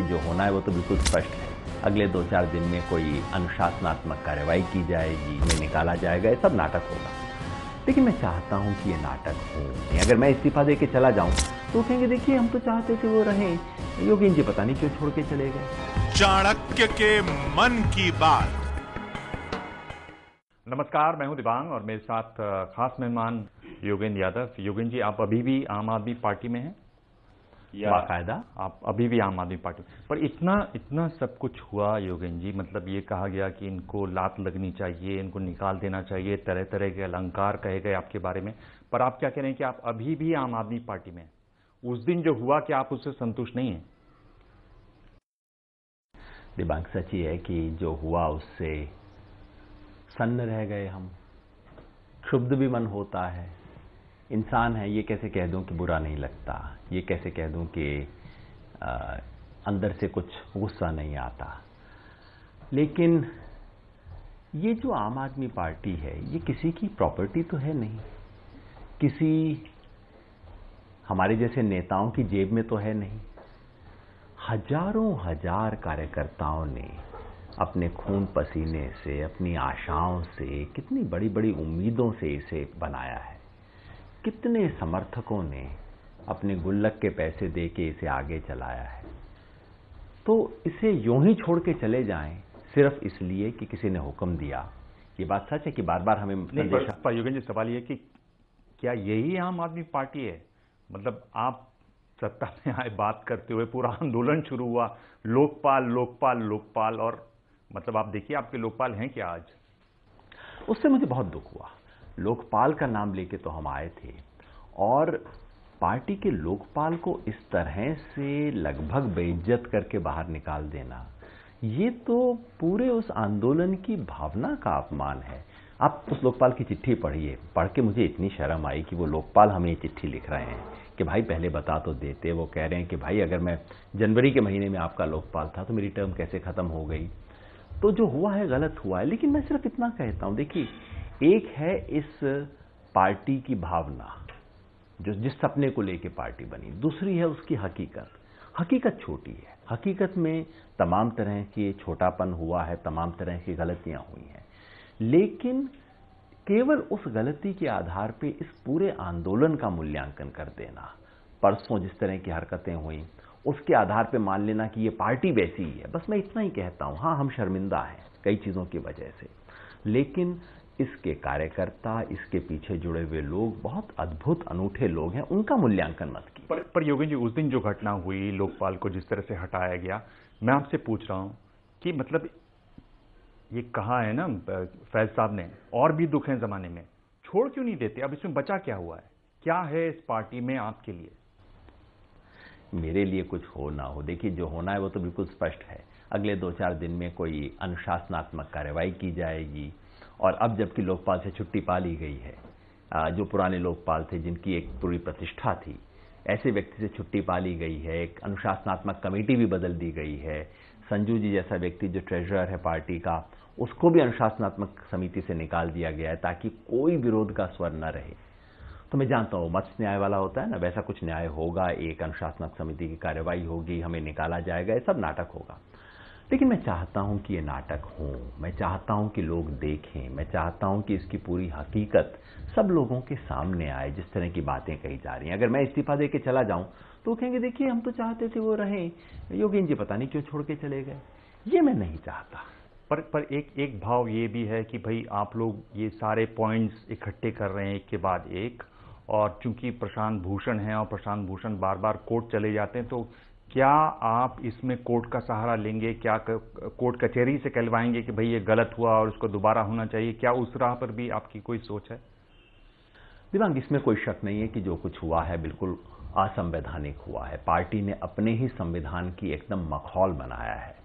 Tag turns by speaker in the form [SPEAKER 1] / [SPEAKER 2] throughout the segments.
[SPEAKER 1] देखिए जो होना है वो तो बिल्कुल स्पष्ट है। अगले 2-4 दिन में कोई अनुशासनात्मक कार्रवाई की जाएगी, मैं निकाला जाएगा, ये सब नाटक होगा। लेकिन मैं चाहता हूं कि ये नाटक हो नहीं। अगर मैं इस्तीफा दे के चला जाऊं तो कहेंगे देखिए हम तो चाहते थे वो रहें, योगेंद्र जी पता नहीं क्यों छोड़ के चले गए।
[SPEAKER 2] चाणक्य के मन की बात।
[SPEAKER 3] नमस्कार, मैं हूं दिबांग और मेरे साथ खास मेहमान योगेंद्र यादव। योगेंद्र जी, आप अभी भी आम आदमी पार्टी में हैं या
[SPEAKER 1] बाकायदा
[SPEAKER 3] आप अभी भी आम आदमी पार्टी पर इतना सब कुछ हुआ योगेंद्र जी, मतलब ये कहा गया कि इनको लात लगनी चाहिए, इनको निकाल देना चाहिए, तरह तरह के अलंकार कहे गए आपके बारे में, पर आप क्या कह रहे हैं कि आप अभी भी आम आदमी पार्टी में हैं। उस दिन जो हुआ क्या आप उससे संतुष्ट नहीं हैं?
[SPEAKER 1] दिबांग, सच ही है कि जो हुआ उससे सन्न रह गए हम। क्षुब्ध भी मन होता है, इंसान है, ये कैसे कह दूं कि बुरा नहीं लगता, ये कैसे कह दूं कि अंदर से कुछ गुस्सा नहीं आता। लेकिन ये जो आम आदमी पार्टी है ये किसी की प्रॉपर्टी तो है नहीं, किसी हमारे जैसे नेताओं की जेब में तो है नहीं। हजारों हजार कार्यकर्ताओं ने अपने खून पसीने से, अपनी आशाओं से, कितनी बड़ी बड़ी उम्मीदों से इसे बनाया है। कितने समर्थकों ने अपने गुल्लक के पैसे दे के इसे आगे चलाया है। तो इसे यूं ही छोड़ के चले जाएं सिर्फ इसलिए कि किसी ने हुक्म दिया, ये बात सच है कि बार बार हमें
[SPEAKER 3] पर योगेंद्र जी, सवाल ये कि क्या यही आम आदमी पार्टी है? मतलब आप सत्ता में आए बात करते हुए पूरा आंदोलन शुरू हुआ, लोकपाल लोकपाल लोकपाल, और मतलब आप देखिए आपके लोकपाल हैं क्या आज?
[SPEAKER 1] उससे मुझे बहुत दुख हुआ। लोकपाल का नाम लेके तो हम आए थे और पार्टी के लोकपाल को इस तरह से लगभग बेइज्जत करके बाहर निकाल देना, ये तो पूरे उस आंदोलन की भावना का अपमान है। आप उस लोकपाल की चिट्ठी पढ़िए, पढ़ के मुझे इतनी शर्म आई कि वो लोकपाल हमें ये चिट्ठी लिख रहे हैं कि भाई पहले बता तो देते। वो कह रहे हैं कि भाई अगर मैं जनवरी के महीने में आपका लोकपाल था तो मेरी टर्म कैसे खत्म हो गई। तो जो हुआ है गलत हुआ है, लेकिन मैं सिर्फ इतना कहता हूं, देखिए एक है इस पार्टी की भावना, जो जिस सपने को लेके पार्टी बनी, दूसरी है उसकी हकीकत। हकीकत छोटी है, हकीकत में तमाम तरह की छोटापन हुआ है, तमाम तरह की गलतियां हुई हैं, लेकिन केवल उस गलती के आधार पे इस पूरे आंदोलन का मूल्यांकन कर देना, परसों जिस तरह की हरकतें हुई उसके आधार पे मान लेना कि ये पार्टी वैसी ही है, बस मैं इतना ही कहता हूं। हाँ, हम शर्मिंदा हैं कई चीजों की वजह से, लेकिन इसके कार्यकर्ता, इसके पीछे जुड़े हुए लोग बहुत अद्भुत अनूठे लोग हैं, उनका मूल्यांकन मत कीजिए।
[SPEAKER 3] पर योगेंद्र जी, उस दिन जो घटना हुई, लोकपाल को जिस तरह से हटाया गया, मैं आपसे पूछ रहा हूं कि मतलब ये कहा है ना फैज साहब ने, और भी दुख है जमाने में, छोड़ क्यों नहीं देते? अब इसमें बचा क्या हुआ है? क्या है इस पार्टी में आपके लिए?
[SPEAKER 1] मेरे लिए कुछ हो ना हो, देखिए जो होना है वो तो बिल्कुल स्पष्ट है। अगले 2-4 दिन में कोई अनुशासनात्मक कार्रवाई की जाएगी और अब जबकि लोकपाल से छुट्टी पा ली गई है, जो पुराने लोकपाल थे जिनकी एक पूरी प्रतिष्ठा थी, ऐसे व्यक्ति से छुट्टी पा ली गई है। एक अनुशासनात्मक कमेटी भी बदल दी गई है। संजू जी जैसा व्यक्ति जो ट्रेजरर है पार्टी का, उसको भी अनुशासनात्मक समिति से निकाल दिया गया है ताकि कोई विरोध का स्वर न रहे। तो मैं जानता हूं मत्स्य न्याय वाला होता है ना, वैसा कुछ न्याय होगा, एक अनुशासनात्मक समिति की कार्रवाई होगी, हमें निकाला जाएगा, ये सब नाटक होगा। लेकिन मैं चाहता हूं कि ये नाटक हो, मैं चाहता हूं कि लोग देखें, मैं चाहता हूं कि इसकी पूरी हकीकत सब लोगों के सामने आए। जिस तरह की बातें कही जा रही हैं, अगर मैं इस्तीफा दे के चला जाऊं तो कहेंगे देखिए हम तो चाहते थे वो रहें, योगेंद्र जी पता नहीं क्यों छोड़ के चले गए। ये मैं नहीं चाहता।
[SPEAKER 3] पर एक भाव ये भी है कि भाई आप लोग ये सारे पॉइंट्स इकट्ठे कर रहे हैं एक के बाद एक, और चूंकि प्रशांत भूषण हैं और प्रशांत भूषण बार बार कोर्ट चले जाते हैं, तो क्या आप इसमें कोर्ट का सहारा लेंगे? क्या कोर्ट कचहरी से कहलवाएंगे कि भाई ये गलत हुआ और उसको दोबारा होना चाहिए? क्या उस राह पर भी आपकी कोई सोच है?
[SPEAKER 1] दिमाग, इसमें कोई शक नहीं है कि जो कुछ हुआ है बिल्कुल असंवैधानिक हुआ है। पार्टी ने अपने ही संविधान की एकदम मखौल बनाया है।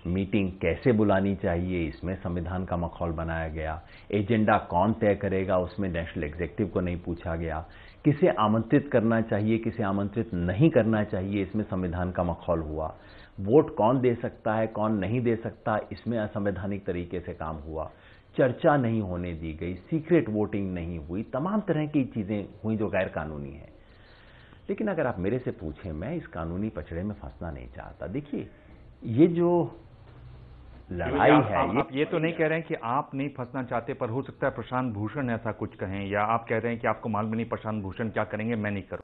[SPEAKER 1] मीटिंग कैसे बुलानी चाहिए इसमें संविधान का मखौल बनाया गया। एजेंडा कौन तय करेगा उसमें नेशनल एग्जीक्यूटिव को नहीं पूछा गया। किसे आमंत्रित करना चाहिए, किसे आमंत्रित नहीं करना चाहिए, इसमें संविधान का मखौल हुआ। वोट कौन दे सकता है, कौन नहीं दे सकता, इसमें असंवैधानिक तरीके से काम हुआ। चर्चा नहीं होने दी गई, सीक्रेट वोटिंग नहीं हुई, तमाम तरह की चीजें हुई जो गैर कानूनी है। लेकिन अगर आप मेरे से पूछें, मैं इस कानूनी पचड़े में फंसना नहीं चाहता। देखिए, ये जो लड़ाई है,
[SPEAKER 3] आप ये तो नहीं कह रहे हैं कि आप नहीं फंसना चाहते, पर हो सकता है प्रशांत भूषण ऐसा कुछ कहें, या आप कह रहे हैं कि आपको मालूम नहीं प्रशांत भूषण क्या करेंगे, मैं नहीं करूँ?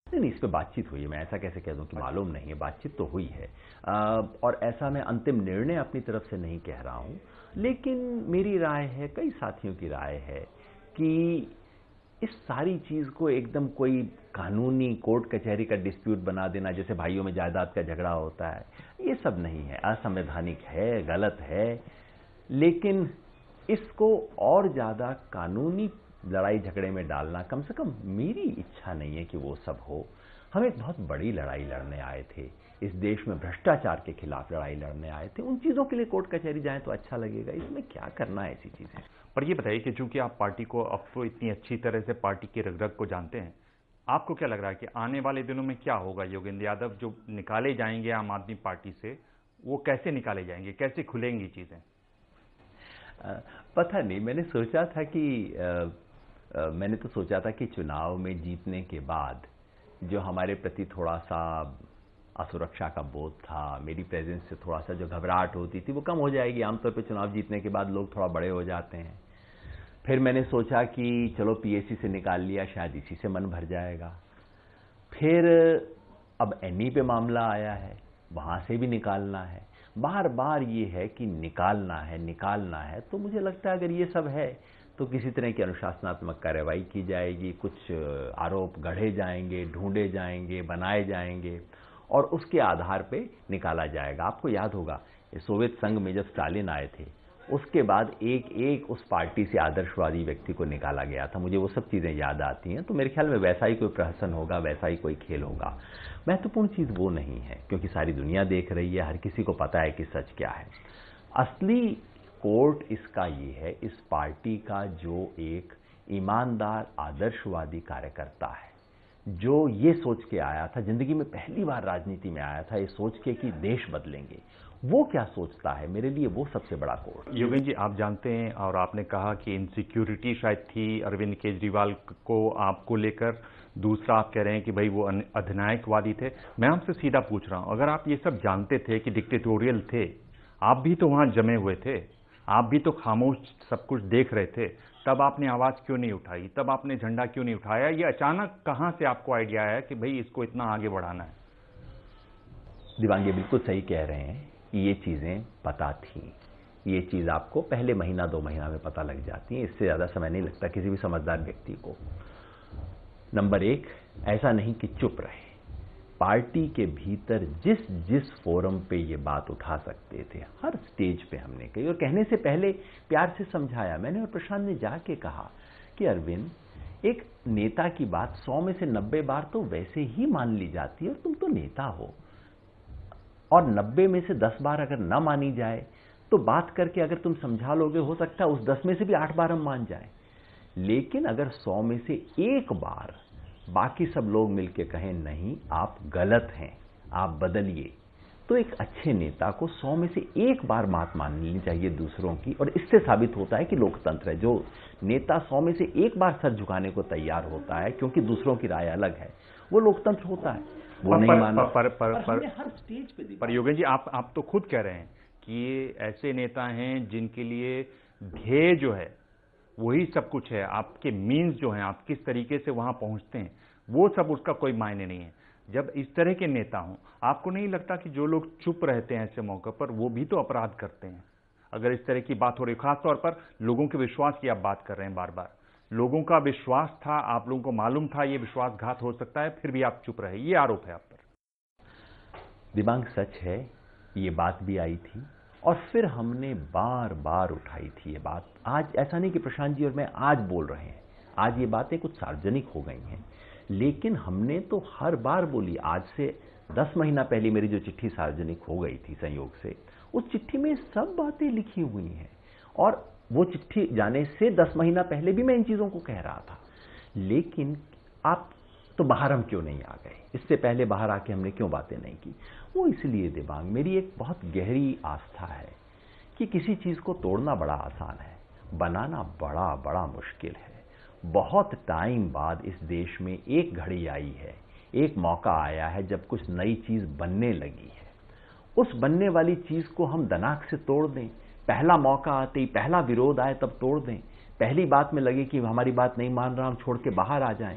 [SPEAKER 1] नहीं, इस पे बातचीत हुई है। मैं ऐसा कैसे कह दूं कि मालूम नहीं है, बातचीत तो हुई है। और ऐसा मैं अंतिम निर्णय अपनी तरफ से नहीं कह रहा हूं, लेकिन मेरी राय है, कई साथियों की राय है कि इस सारी चीज को एकदम कोई कानूनी कोर्ट कचहरी का डिस्प्यूट बना देना, जैसे भाइयों में जायदाद का झगड़ा होता है, ये सब नहीं है। असंवैधानिक है, गलत है, लेकिन इसको और ज्यादा कानूनी लड़ाई झगड़े में डालना, कम से कम मेरी इच्छा नहीं है कि वो सब हो। हम एक बहुत बड़ी लड़ाई लड़ने आए थे, इस देश में भ्रष्टाचार के खिलाफ लड़ाई लड़ने आए थे। उन चीजों के लिए कोर्ट कचहरी जाएं तो अच्छा लगेगा, इसमें क्या करना है ऐसी चीजें।
[SPEAKER 3] पर ये बताइए कि चूंकि आप पार्टी को अब तो इतनी अच्छी तरह से पार्टी की रग-रग को जानते हैं, आपको क्या लग रहा है कि आने वाले दिनों में क्या होगा? योगेंद्र यादव जो निकाले जाएंगे आम आदमी पार्टी से, वो कैसे निकाले जाएंगे, कैसे खुलेंगी चीजें?
[SPEAKER 1] पता नहीं, मैंने तो सोचा था कि चुनाव में जीतने के बाद जो हमारे प्रति थोड़ा सा असुरक्षा का बोध था, मेरी प्रेजेंस से थोड़ा सा जो घबराहट होती थी, वो कम हो जाएगी। आमतौर पे चुनाव जीतने के बाद लोग थोड़ा बड़े हो जाते हैं। फिर मैंने सोचा कि चलो पीएसी से निकाल लिया, शायद इसी से मन भर जाएगा। फिर अब एनई पे मामला आया है, वहां से भी निकालना है। बार बार ये है कि निकालना है, तो मुझे लगता है अगर ये सब है तो किसी तरह की अनुशासनात्मक कार्रवाई की जाएगी, कुछ आरोप गढ़े जाएंगे, ढूंढे जाएंगे, बनाए जाएंगे और उसके आधार पे निकाला जाएगा। आपको याद होगा सोवियत संघ में जब स्टालिन आए थे, उसके बाद एक एक उस पार्टी से आदर्शवादी व्यक्ति को निकाला गया था। मुझे वो सब चीजें याद आती हैं। तो मेरे ख्याल में वैसा ही कोई प्रहसन होगा, वैसा ही कोई खेल होगा। महत्वपूर्ण चीज वो नहीं है, क्योंकि सारी दुनिया देख रही है, हर किसी को पता है कि सच क्या है। असली कोर्ट इसका ये है, इस पार्टी का जो एक ईमानदार आदर्शवादी कार्यकर्ता है, जो ये सोच के आया था, जिंदगी में पहली बार राजनीति में आया था ये सोच के कि देश बदलेंगे, वो क्या सोचता है, मेरे लिए वो सबसे बड़ा कोर्ट।
[SPEAKER 3] योगेंद्र जी, आप जानते हैं और आपने कहा कि इनसिक्योरिटी शायद थी अरविंद केजरीवाल को आपको लेकर, दूसरा आप कह रहे हैं कि भाई वो अधिनायकवादी थे। मैं आपसे सीधा पूछ रहा हूं, अगर आप ये सब जानते थे कि डिक्टेटोरियल थे, आप भी तो वहां जमे हुए थे, आप भी तो खामोश सब कुछ देख रहे थे, तब आपने आवाज क्यों नहीं उठाई, तब आपने झंडा क्यों नहीं उठाया? ये अचानक कहां से आपको आइडिया आया कि भाई इसको इतना आगे बढ़ाना है?
[SPEAKER 1] दिवांगे बिल्कुल सही कह रहे हैं कि ये चीजें पता थी। ये चीज आपको पहले महीना 2 महीना में पता लग जाती है, इससे ज्यादा समय नहीं लगता किसी भी समझदार व्यक्ति को। नंबर 1, ऐसा नहीं कि चुप रहे। पार्टी के भीतर जिस जिस फोरम पे ये बात उठा सकते थे, हर स्टेज पे हमने कही, और कहने से पहले प्यार से समझाया। मैंने और प्रशांत ने जाके कहा कि अरविंद, एक नेता की बात 100 में से 90 बार तो वैसे ही मान ली जाती है, और तुम तो नेता हो, और 90 में से 10 बार अगर ना मानी जाए तो बात करके अगर तुम समझा लोगे, हो सकता है उस 10 में से भी 8 बार हम मान जाए। लेकिन अगर 100 में से 1 बार बाकी सब लोग मिलकर कहें नहीं आप गलत हैं, आप बदलिए, तो एक अच्छे नेता को 100 में से 1 बार बात माननी चाहिए दूसरों की। और इससे साबित होता है कि लोकतंत्र है। जो नेता 100 में से 1 बार सर झुकाने को तैयार होता है क्योंकि दूसरों की राय अलग है, वो लोकतंत्र होता है। वो नहीं माना।
[SPEAKER 3] हर स्टेज पे। पर योगेंद्र जी, आप तो खुद कह रहे हैं कि ये ऐसे नेता हैं जिनके लिए ध्येय जो है वही सब कुछ है, आपके मीन्स जो हैं, आप किस तरीके से वहां पहुंचते हैं, वो सब उसका कोई मायने नहीं है। जब इस तरह के नेता हों, आपको नहीं लगता कि जो लोग चुप रहते हैं ऐसे मौके पर, वो भी तो अपराध करते हैं? अगर इस तरह की बात हो रही, खासतौर पर लोगों के विश्वास की आप बात कर रहे हैं, बार बार लोगों का विश्वास था, आप लोगों को मालूम था ये विश्वासघात हो सकता है, फिर भी आप चुप रहे, ये आरोप है आप पर।
[SPEAKER 1] दिमाग सच है, ये बात भी आई थी और फिर हमने बार बार उठाई थी ये बात। आज ऐसा नहीं कि प्रशांत जी और मैं आज बोल रहे हैं, आज ये बातें कुछ सार्वजनिक हो गई हैं, लेकिन हमने तो हर बार बोली। आज से 10 महीना पहले मेरी जो चिट्ठी सार्वजनिक हो गई थी संयोग से, उस चिट्ठी में सब बातें लिखी हुई हैं, और वो चिट्ठी जाने से 10 महीना पहले भी मैं इन चीजों को कह रहा था। लेकिन आप तो बाहर हम क्यों नहीं आ गए, इससे पहले बाहर आके हमने क्यों बातें नहीं की? वो इसलिए दिबांग, मेरी एक बहुत गहरी आस्था है कि किसी चीज को तोड़ना बड़ा आसान है, बनाना बड़ा बड़ा मुश्किल है। बहुत टाइम बाद इस देश में एक घड़ी आई है, एक मौका आया है जब कुछ नई चीज बनने लगी है। उस बनने वाली चीज को हम दनाक से तोड़ दें, पहला मौका आते ही, पहला विरोध आए तब तोड़ दें, पहली बात में लगे कि हमारी बात नहीं मान रहा, हम छोड़ के बाहर आ जाएं,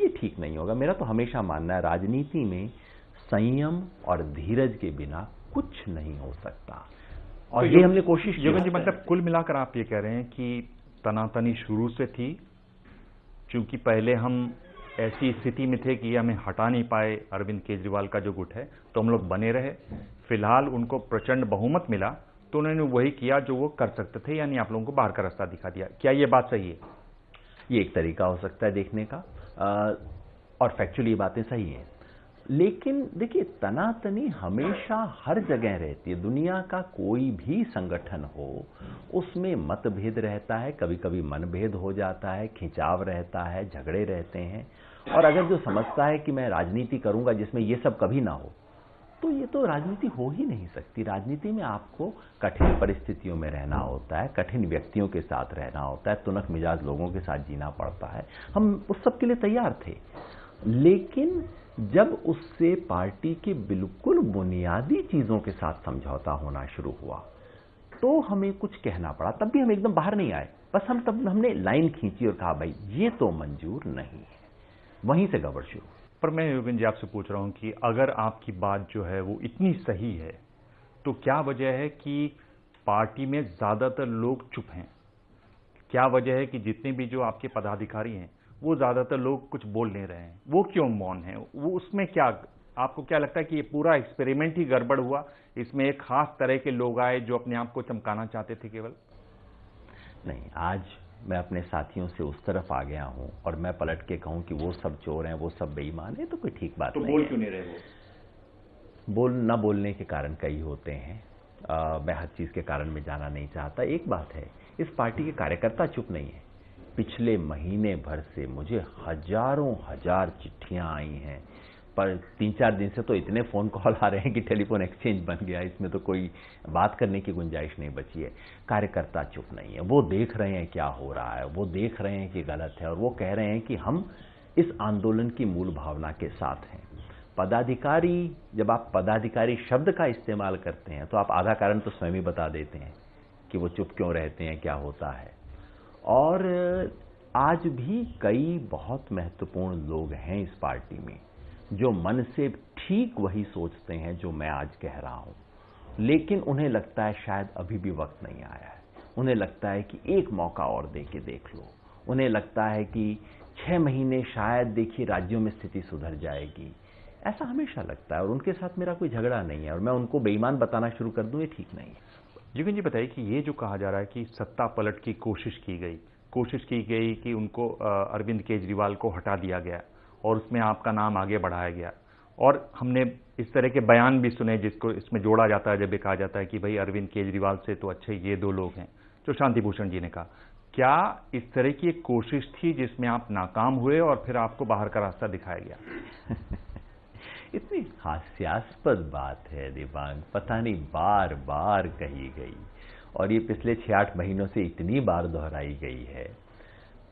[SPEAKER 1] ये ठीक नहीं होगा। मेरा तो हमेशा मानना है राजनीति में संयम और धीरज के बिना कुछ नहीं हो सकता, और ये हमने कोशिश की।
[SPEAKER 3] योगेंद्र जी, मतलब कुल मिलाकर आप ये कह रहे हैं कि तनातनी शुरू से थी, क्योंकि पहले हम ऐसी स्थिति में थे कि हमें हटा नहीं पाए अरविंद केजरीवाल का जो गुट है, तो हम लोग बने रहे। फिलहाल उनको प्रचंड बहुमत मिला तो उन्होंने वही किया जो वो कर सकते थे, यानी आप लोगों को बाहर का रास्ता दिखा दिया। क्या ये बात सही है?
[SPEAKER 1] ये एक तरीका हो सकता है देखने का, और फैक्चुअली ये बातें सही हैं। लेकिन देखिए, तनातनी हमेशा हर जगह रहती है। दुनिया का कोई भी संगठन हो, उसमें मतभेद रहता है, कभी कभी मनभेद हो जाता है, खिंचाव रहता है, झगड़े रहते हैं। और अगर जो समझता है कि मैं राजनीति करूंगा जिसमें ये सब कभी ना हो, तो ये तो राजनीति हो ही नहीं सकती। राजनीति में आपको कठिन परिस्थितियों में रहना होता है, कठिन व्यक्तियों के साथ रहना होता है, तुनक मिजाज लोगों के साथ जीना पड़ता है। हम उस सब के लिए तैयार थे, लेकिन जब उससे पार्टी की बिल्कुल बुनियादी चीजों के साथ समझौता होना शुरू हुआ तो हमें कुछ कहना पड़ा। तब भी हम एकदम बाहर नहीं आए, बस हमने लाइन खींची और कहा भाई ये तो मंजूर नहीं है, वहीं से गड़बड़ शुरू।
[SPEAKER 3] पर मैं योगेंद्र जी आपसे पूछ रहा हूं कि अगर आपकी बात जो है वो इतनी सही है, तो क्या वजह है कि पार्टी में ज्यादातर लोग चुप हैं? क्या वजह है कि जितने भी जो आपके पदाधिकारी हैं वो ज्यादातर लोग कुछ बोल नहीं रहे हैं? वो क्यों मौन है? वो उसमें क्या, आपको क्या लगता है कि ये पूरा एक्सपेरिमेंट ही गड़बड़ हुआ? इसमें एक खास तरह के लोग आए जो अपने आप को चमकाना चाहते थे केवल?
[SPEAKER 1] नहीं, आज मैं अपने साथियों से उस तरफ आ गया हूं और मैं पलट के कहूं कि वो सब चोर हैं, वो सब बेईमान है, तो कोई ठीक बात नहीं है।
[SPEAKER 3] तो बोल क्यों नहीं रहे वो?
[SPEAKER 1] न बोलने के कारण कई होते हैं। मैं हर चीज के कारण में जाना नहीं चाहता। एक बात है, इस पार्टी के कार्यकर्ता चुप नहीं है। पिछले महीने भर से मुझे हजारों हजार चिट्ठियां आई हैं, पर 3-4 दिन से तो इतने फोन कॉल आ रहे हैं कि टेलीफोन एक्सचेंज बन गया, इसमें तो कोई बात करने की गुंजाइश नहीं बची है। कार्यकर्ता चुप नहीं है, वो देख रहे हैं क्या हो रहा है, वो देख रहे हैं कि गलत है, और वो कह रहे हैं कि हम इस आंदोलन की मूल भावना के साथ हैं। पदाधिकारी, जब आप पदाधिकारी शब्द का इस्तेमाल करते हैं तो आप आधा कारण तो स्वयं ही बता देते हैं कि वो चुप क्यों रहते हैं, क्या होता है। और आज भी कई बहुत महत्वपूर्ण लोग हैं इस पार्टी में जो मन से ठीक वही सोचते हैं जो मैं आज कह रहा हूं, लेकिन उन्हें लगता है शायद अभी भी वक्त नहीं आया है। उन्हें लगता है कि एक मौका और दे के देख लो। उन्हें लगता है कि 6 महीने शायद देखिए राज्यों में स्थिति सुधर जाएगी, ऐसा हमेशा लगता है। और उनके साथ मेरा कोई झगड़ा नहीं है, और मैं उनको बेईमान बताना शुरू कर दूं, ये ठीक नहीं है।
[SPEAKER 3] योगेंद्र जी, बताइए कि ये जो कहा जा रहा है कि सत्ता पलट की कोशिश की गई कि उनको अरविंद केजरीवाल को हटा दिया गया और उसमें आपका नाम आगे बढ़ाया गया, और हमने इस तरह के बयान भी सुने जिसको इसमें जोड़ा जाता है जब ये कहा जाता है कि भाई अरविंद केजरीवाल से तो अच्छे ये 2 लोग हैं, जो शांति भूषण जी ने कहा। क्या इस तरह की एक कोशिश थी जिसमें आप नाकाम हुए और फिर आपको बाहर का रास्ता दिखाया गया?
[SPEAKER 1] इतनी हास्यास्पद बात है दिवांग, पता नहीं बार बार कही गई, और ये पिछले 6-8 महीनों से इतनी बार दोहराई गई है।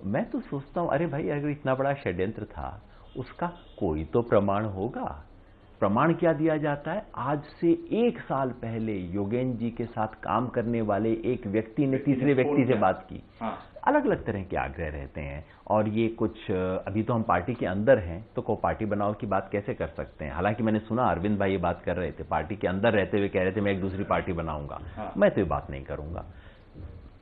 [SPEAKER 1] मैं तो सोचता हूं, अरे भाई, अगर इतना बड़ा षड्यंत्र था उसका कोई तो प्रमाण होगा। प्रमाण क्या दिया जाता है? आज से 1 साल पहले योगेंद्र जी के साथ काम करने वाले एक व्यक्ति ने तीसरे व्यक्ति से बात की। अलग अलग तरह के आग्रह रहते हैं, और ये कुछ, अभी तो हम पार्टी के अंदर हैं तो को पार्टी बनाओ की बात कैसे कर सकते हैं। हालांकि मैंने सुना अरविंद भाई ये बात कर रहे थे, पार्टी के अंदर रहते हुए कह रहे थे मैं एक दूसरी पार्टी बनाऊंगा। मैं तो ये बात नहीं करूंगा।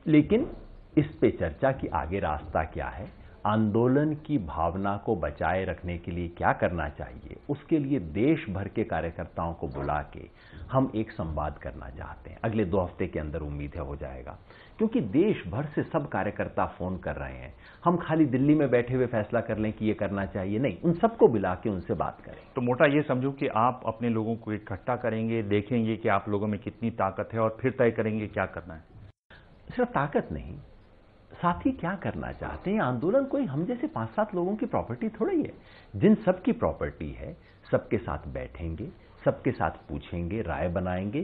[SPEAKER 1] लेकिन इस पे चर्चा की आगे रास्ता क्या है, आंदोलन की भावना को बचाए रखने के लिए क्या करना चाहिए, उसके लिए देश भर के कार्यकर्ताओं को बुला के हम एक संवाद करना चाहते हैं। अगले 2 हफ्ते के अंदर उम्मीद है हो जाएगा, क्योंकि देश भर से सब कार्यकर्ता फोन कर रहे हैं। हम खाली दिल्ली में बैठे हुए फैसला कर लें कि ये करना चाहिए, नहीं, उन सबको बुला के उनसे बात करें।
[SPEAKER 3] तो मोटा ये समझो कि आप अपने लोगों को इकट्ठा करेंगे, देखेंगे कि आप लोगों में कितनी ताकत है, और फिर तय करेंगे क्या करना है।
[SPEAKER 1] सिर्फ ताकत नहीं, साथ ही क्या करना चाहते हैं। आंदोलन कोई हम जैसे 5-7 लोगों की प्रॉपर्टी थोड़ी है। जिन सबकी प्रॉपर्टी है, सबके साथ बैठेंगे, सबके साथ पूछेंगे, राय बनाएंगे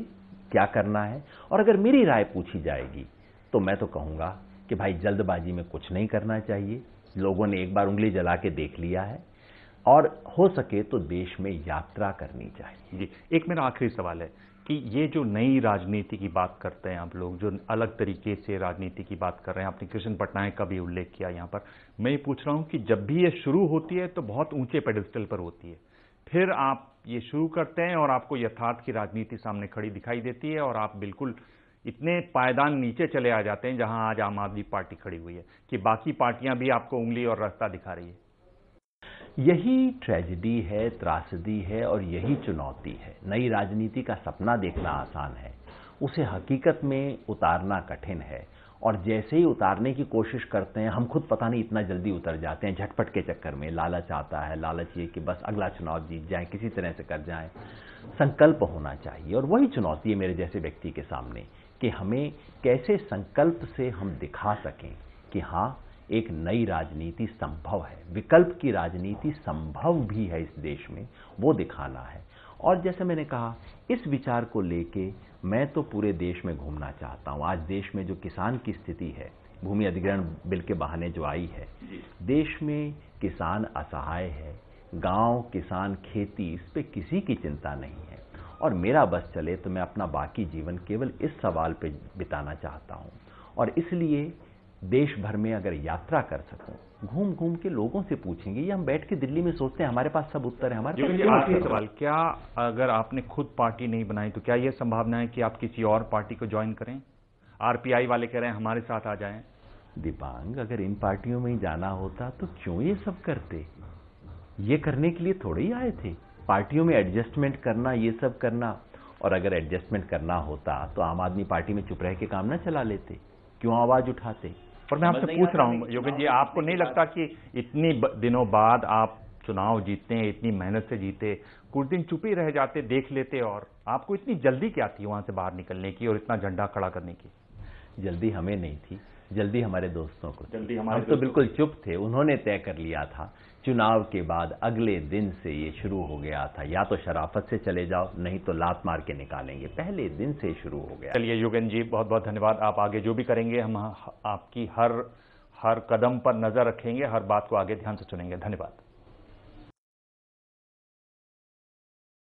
[SPEAKER 1] क्या करना है। और अगर मेरी राय पूछी जाएगी तो मैं तो कहूंगा कि भाई जल्दबाजी में कुछ नहीं करना चाहिए। लोगों ने एक बार उंगली जला के देख लिया है, और हो सके तो देश में यात्रा करनी चाहिए।
[SPEAKER 3] जी, एक मेरा आखिरी सवाल है कि ये जो नई राजनीति की बात करते हैं आप लोग, जो अलग तरीके से राजनीति की बात कर रहे हैं, आपने कृष्ण पटनायक का भी उल्लेख किया यहाँ पर, मैं ये पूछ रहा हूँ कि जब भी ये शुरू होती है तो बहुत ऊंचे पेडेस्टल पर होती है, फिर आप ये शुरू करते हैं और आपको यथार्थ की राजनीति सामने खड़ी दिखाई देती है और आप बिल्कुल इतने पायदान नीचे चले आ जाते हैं जहां आज आम आदमी पार्टी खड़ी हुई है कि बाकी पार्टियां भी आपको उंगली और रास्ता दिखा रही है।
[SPEAKER 1] यही ट्रेजेडी है, त्रासदी है और यही चुनौती है। नई राजनीति का सपना देखना आसान है, उसे हकीकत में उतारना कठिन है। और जैसे ही उतारने की कोशिश करते हैं, हम खुद पता नहीं इतना जल्दी उतर जाते हैं झटपट के चक्कर में। लालच आता है, लालच ये कि बस अगला चुनाव जीत जाएं, किसी तरह से कर जाएं। संकल्प होना चाहिए और वही चुनौती है मेरे जैसे व्यक्ति के सामने कि हमें कैसे संकल्प से हम दिखा सकें कि हाँ, एक नई राजनीति संभव है, विकल्प की राजनीति संभव भी है इस देश में, वो दिखाना है। और जैसे मैंने कहा, इस विचार को लेके मैं तो पूरे देश में घूमना चाहता हूं। आज देश में जो किसान की स्थिति है, भूमि अधिग्रहण बिल के बहाने जो आई है, देश में किसान असहाय है, गांव, किसान, खेती, इस पे किसी की चिंता नहीं है। और मेरा बस चले तो मैं अपना बाकी जीवन केवल इस सवाल पे बिताना चाहता हूं। और इसलिए देश भर में अगर यात्रा कर सकूं, घूम घूम के लोगों से पूछेंगे, ये हम बैठ के दिल्ली में सोचते हैं हमारे पास सब उत्तर है, हमारे पास
[SPEAKER 3] आखिरी सवाल, क्या अगर आपने खुद पार्टी नहीं बनाई तो क्या यह संभावना है कि आप किसी और पार्टी को ज्वाइन करें? आरपीआई वाले कह रहे हैं हमारे साथ आ जाएं।
[SPEAKER 1] दिबांग, अगर इन पार्टियों में ही जाना होता तो क्यों ये सब करते? ये करने के लिए थोड़े ही आए थे, पार्टियों में एडजस्टमेंट करना, ये सब करना। और अगर एडजस्टमेंट करना होता तो आम आदमी पार्टी में चुप रह के काम ना चला लेते, क्यों आवाज उठाते?
[SPEAKER 3] और मैं आपसे पूछ रहा हूं योगेश जी, आपको नहीं लगता कि इतनी दिनों बाद आप चुनाव जीतते हैं, इतनी मेहनत से जीते, कुछ दिन चुप ही रह जाते, देख लेते, और आपको इतनी जल्दी क्या थी वहां से बाहर निकलने की और इतना झंडा खड़ा करने की?
[SPEAKER 1] जल्दी हमें नहीं थी, जल्दी हमारे दोस्तों को थी। हम तो बिल्कुल चुप थे, उन्होंने तय कर लिया था। चुनाव के बाद अगले दिन से ये शुरू हो गया था, या तो शराफत से चले जाओ, नहीं तो लात मार के निकालेंगे। पहले दिन से शुरू हो गया।
[SPEAKER 3] चलिए योगेश जी, बहुत बहुत धन्यवाद। आप आगे जो भी करेंगे हम आपकी हर कदम पर नजर रखेंगे, हर बात को आगे ध्यान से सुनेंगे। धन्यवाद।